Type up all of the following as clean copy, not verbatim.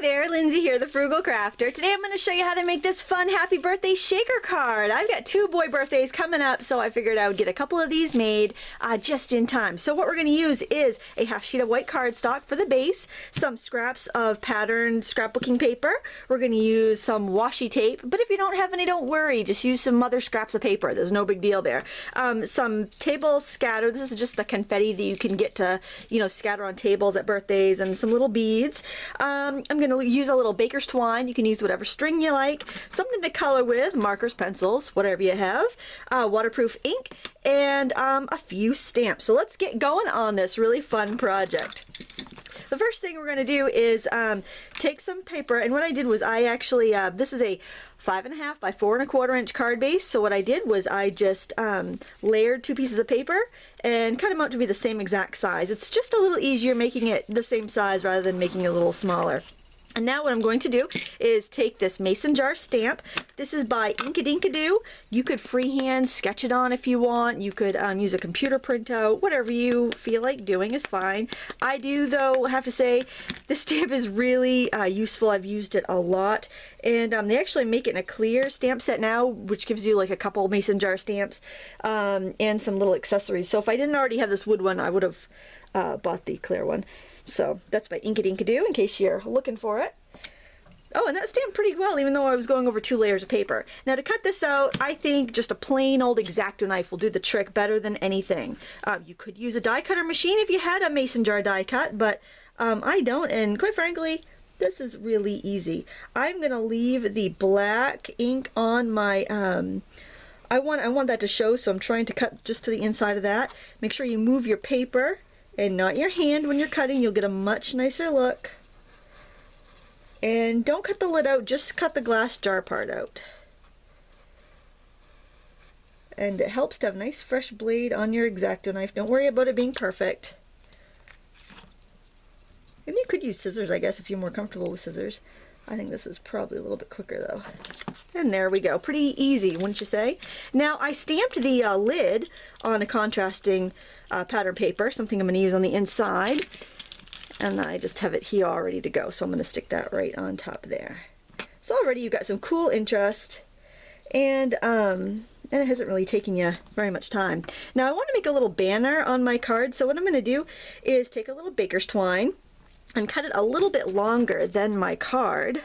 there, Lindsay here, the Frugal Crafter. Today I'm going to show you how to make this fun happy birthday shaker card. I've got 2 boy birthdays coming up, so I figured I would get a couple of these made just in time. So what we're going to use is a half sheet of white cardstock for the base, some scraps of patterned scrapbooking paper. We're going to use some washi tape, but if you don't have any, don't worry. Just use some other scraps of paper. There's no big deal there. Some table scatter. This is just the confetti that you can get to, scatter on tables at birthdays, and some little beads. I'm going to use a little baker's twine. You can use whatever string you like. Something to color with, markers, pencils, whatever you have. Waterproof ink, and a few stamps. So let's get going on this really fun project. The first thing we're going to do is take some paper, and what I did was I actually, this is a 5.5 by 4.25 inch card base, so what I did was I just layered 2 pieces of paper and cut them out to be the same exact size. It's just a little easier making it the same size rather than making it a little smaller. And now what I'm going to do is take this mason jar stamp. This is by Inkadinkado. You could freehand sketch it on if you want. You could use a computer printout. Whatever you feel like doing is fine. I do, though, have to say, this stamp is really useful. I've used it a lot. And they actually make it in a clear stamp set now, which gives you like a couple mason jar stamps and some little accessories. So if I didn't already have this wood one, I would have bought the clear one. So that's by Inkadinkado, in case you're looking for it. Oh, and that stamped pretty well, even though I was going over 2 layers of paper. Now to cut this out, I think just a plain old X-acto knife will do the trick better than anything. You could use a die cutter machine if you had a mason jar die cut, but I don't, and quite frankly, this is really easy. I'm going to leave the black ink on my, I want that to show, so I'm trying to cut just to the inside of that. Make sure you move your paper and not your hand when you're cutting. You'll get a much nicer look. And don't cut the lid out, just cut the glass jar part out. And it helps to have a nice fresh blade on your X-acto knife. Don't worry about it being perfect. And you could use scissors, I guess, if you're more comfortable with scissors. I think this is probably a little bit quicker though. And there we go. Pretty easy, wouldn't you say? Now I stamped the lid on a contrasting pattern paper, something I'm going to use on the inside. And I just have it here all ready to go, so I'm going to stick that right on top there. So already you've got some cool interest, and it hasn't really taken you very much time. Now I want to make a little banner on my card, so what I'm going to do is take a little baker's twine and cut it a little bit longer than my card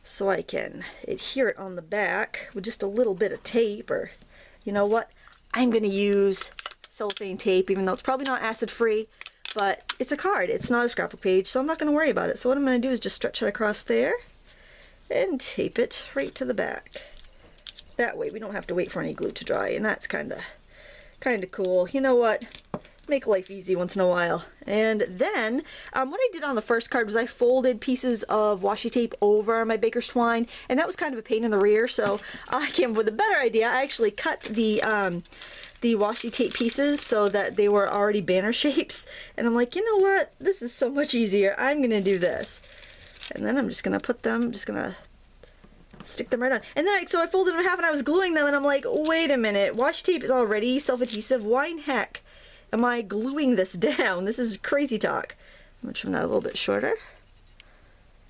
so I can adhere it on the back with just a little bit of tape, or you know what, I'm going to use cellophane tape, even though it's probably not acid free, but it's a card, it's not a scrapbook page, so I'm not going to worry about it. So what I'm going to do is just stretch it across there and tape it right to the back. That way we don't have to wait for any glue to dry, and that's kind of cool. You know what? Make life easy once in a while. And then what I did on the first card was I folded pieces of washi tape over my baker's twine, and that was kind of a pain in the rear, so I came up with a better idea. I actually cut the washi tape pieces so that they were already banner shapes, and I'm like, you know what, this is so much easier. I'm gonna do this, and then I'm just gonna put them, stick them right on. And then so I folded them in half and I was gluing them, and I'm like, wait a minute, washi tape is already self-adhesive. Why in heck am I gluing this down? This is crazy talk. I'm gonna trim that a little bit shorter.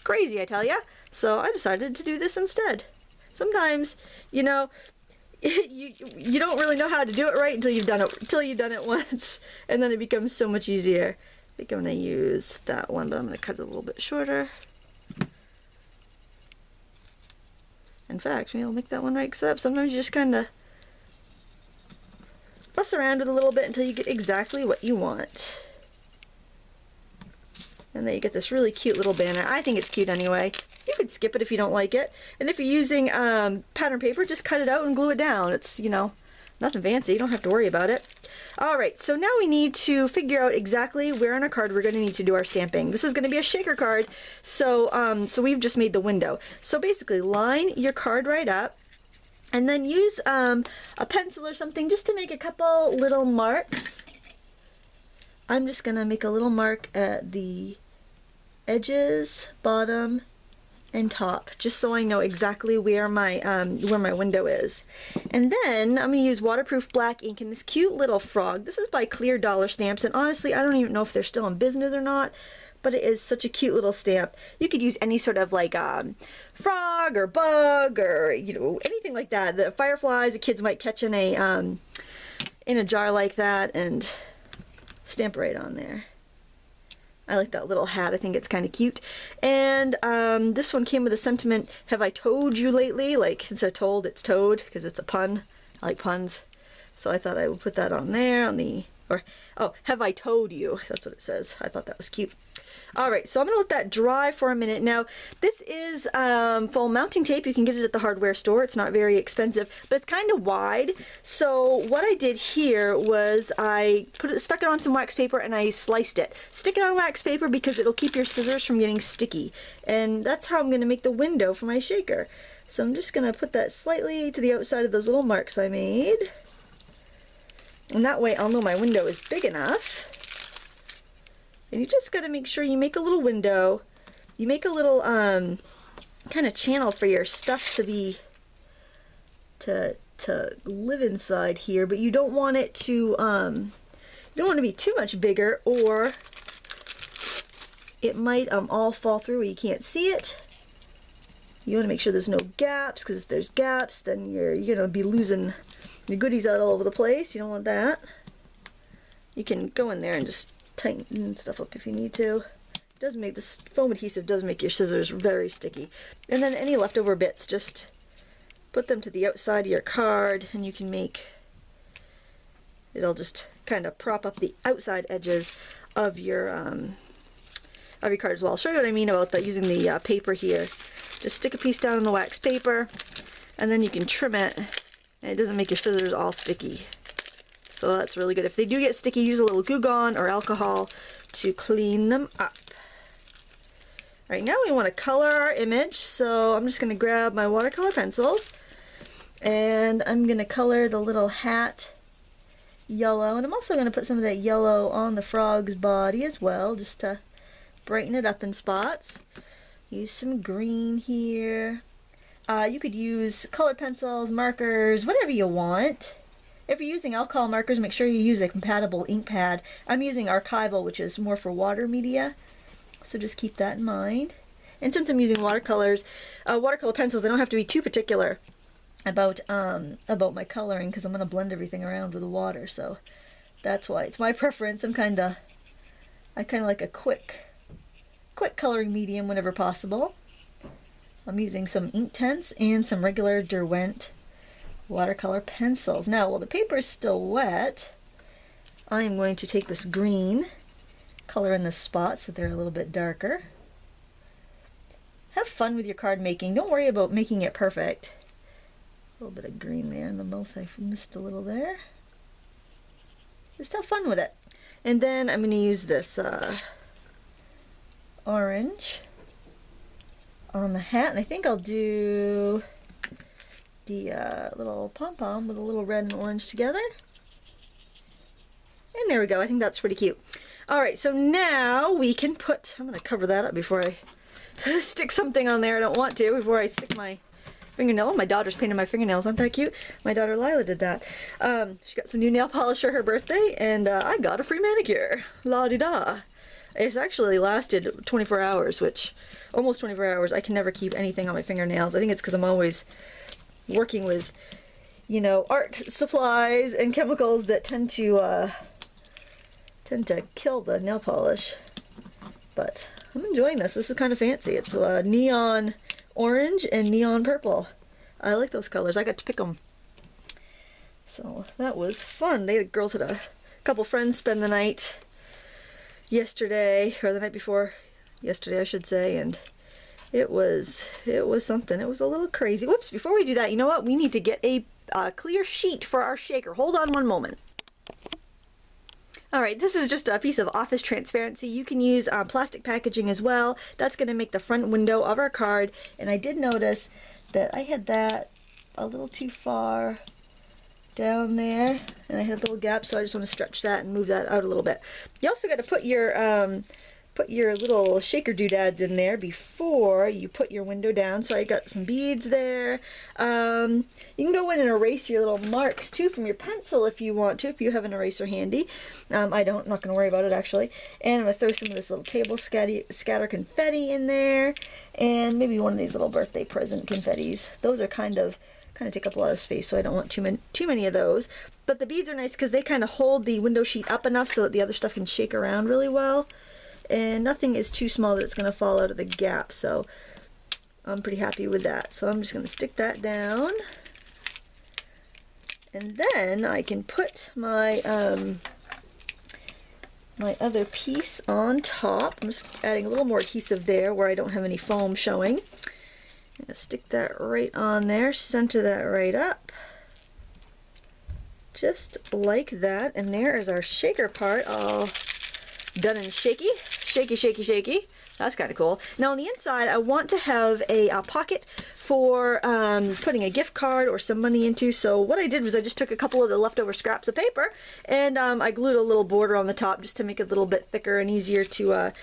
Crazy, I tell ya. So I decided to do this instead. Sometimes, you don't really know how to do it right until you've done it once, and then it becomes so much easier. I think I'm going to use that one, but I'm going to cut it a little bit shorter. In fact, maybe I'll make that one right, except sometimes you just kind of fuss around with a little bit until you get exactly what you want. And then you get this really cute little banner. I think it's cute anyway. You could skip it if you don't like it. And if you're using pattern paper, just cut it out and glue it down. It's, nothing fancy. You don't have to worry about it. Alright, so now we need to figure out exactly where on our card we're going to need to do our stamping. This is going to be a shaker card, so we've just made the window. So basically, line your card right up, and then use a pencil or something just to make a couple little marks. I'm just going to make a little mark at the edges, bottom, and top, just so I know exactly where my window is. And then I'm going to use waterproof black ink in this cute little frog. This is by Clear Dollar Stamps, and honestly I don't even know if they're still in business or not, but it is such a cute little stamp. You could use any sort of like frog or bug or, you know, anything like that. The fireflies the kids might catch in a jar like that and stamp right on there. I like that little hat. I think it's kind of cute. And this one came with a sentiment, have I told you lately? Like, instead of told, it's toad, because it's a pun. I like puns. So I thought I would put that on there on the, or, oh, have I told you? That's what it says. I thought that was cute. All right, so I'm gonna let that dry for a minute. Now, this is foam mounting tape. You can get it at the hardware store. It's not very expensive, but it's kind of wide. So what I did here was I stuck it on some wax paper and I sliced it. Stick it on wax paper because it'll keep your scissors from getting sticky. And that's how I'm gonna make the window for my shaker. So I'm just gonna put that slightly to the outside of those little marks I made. And that way I'll know my window is big enough. And you just got to make sure you make a little window. You make a little kind of channel for your stuff to be to live inside here, but you don't want it to you don't want to be too much bigger, or it might all fall through where you can't see it. You want to make sure there's no gaps, because if there's gaps, then you're gonna be losing your goodies out all over the place. You don't want that. You can go in there and just tighten stuff up if you need to. It does make this foam adhesive does make your scissors very sticky. And then any leftover bits, just put them to the outside of your card, and you can make it'll just kind of prop up the outside edges of your card as well. I'll show you what I mean about that using the paper here. Just stick a piece down on the wax paper, and then you can trim it, and it doesn't make your scissors all sticky. So that's really good. If they do get sticky, use a little Goo Gone or alcohol to clean them up. All right, now we want to color our image. So I'm just going to grab my watercolor pencils, and I'm going to color the little hat yellow. And I'm also going to put some of that yellow on the frog's body as well, just to brighten it up in spots. Use some green here. You could use colored pencils, markers, whatever you want. If you're using alcohol markers, make sure you use a compatible ink pad. I'm using Archival, which is more for water media, so just keep that in mind. And since I'm using watercolor pencils, I don't have to be too particular about my coloring, because I'm going to blend everything around with the water. So that's why it's my preference. I kind of like a quick coloring medium whenever possible. I'm using some Inktense and some regular Derwent watercolor pencils. Now, while the paper is still wet, I am going to take this green, color in the spots so they're a little bit darker. Have fun with your card making. Don't worry about making it perfect. A little bit of green there in the mouth. I missed a little there. Just have fun with it. And then I'm going to use this orange on the hat, and I think I'll do the little pom-pom with a little red and orange together. And there we go. I think that's pretty cute. Alright, so now we can put, I'm going to cover that up before I stick something on there I don't want to, before I stick my fingernail. Oh, my daughter's painted my fingernails. Aren't that cute? My daughter Lila did that. She got some new nail polish for her birthday, and I got a free manicure. La-di-da. It's actually lasted 24 hours, which, almost 24 hours. I can never keep anything on my fingernails. I think it's because I'm always working with, you know, art supplies and chemicals that tend to kill the nail polish. But I'm enjoying this. This is kind of fancy. It's neon orange and neon purple. I like those colors. I got to pick them. So that was fun. The girls had a couple friends spend the night yesterday, or the night before yesterday I should say, and it was something. It was a little crazy. Whoops, before we do that, you know what? We need to get a clear sheet for our shaker. Hold on one moment. Alright, this is just a piece of office transparency. You can use plastic packaging as well. That's going to make the front window of our card, and I did notice that I had that a little too far down there, and I had a little gap, so I just want to stretch that and move that out a little bit. You also got to put your put your little shaker doodads in there before you put your window down. So I got some beads there. You can go in and erase your little marks too from your pencil if you want to, if you have an eraser handy. I don't, I'm not going to worry about it actually. And I'm going to throw some of this little table scatter confetti in there, and maybe one of these little birthday present confettis. Those are kind of take up a lot of space, so I don't want too many of those. But the beads are nice because they kind of hold the window sheet up enough so that the other stuff can shake around really well. And nothing is too small that it's going to fall out of the gap, so I'm pretty happy with that. So I'm just going to stick that down, and then I can put my my other piece on top. I'm just adding a little more adhesive there where I don't have any foam showing. I'm going to stick that right on there, center that right up, just like that, and there is our shaker part all done and shaky. Shaky, shaky, shaky. That's kind of cool. Now on the inside, I want to have a pocket for putting a gift card or some money into. So what I did was I just took a couple of the leftover scraps of paper, and I glued a little border on the top just to make it a little bit thicker and easier to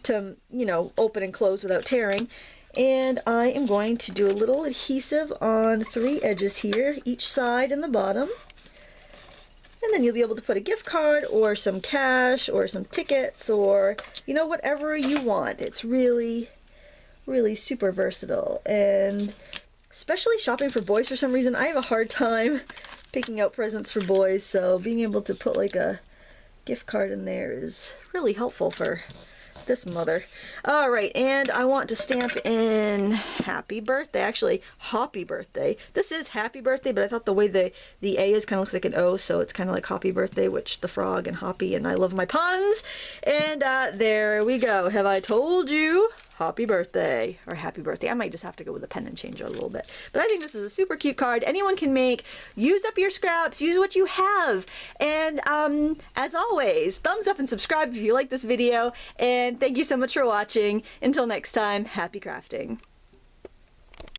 you know, open and close without tearing. And I am going to do a little adhesive on 3 edges here, each side and the bottom. And then you'll be able to put a gift card or some cash or some tickets or, you know, whatever you want. It's really, really super versatile. And especially shopping for boys, for some reason, I have a hard time picking out presents for boys. So being able to put like a gift card in there is really helpful for this mother. All right, and I want to stamp in happy birthday, actually hoppy birthday. This is happy birthday, but I thought the way the A is kind of looks like an O, so it's kind of like hoppy birthday, which the frog and hoppy, and I love my puns. And there we go. Have I told you? Happy birthday, or happy birthday. I might just have to go with a pen and change it a little bit. But I think this is a super cute card. Anyone can make. Use up your scraps. Use what you have. And as always, thumbs up and subscribe if you like this video. And thank you so much for watching. Until next time, happy crafting.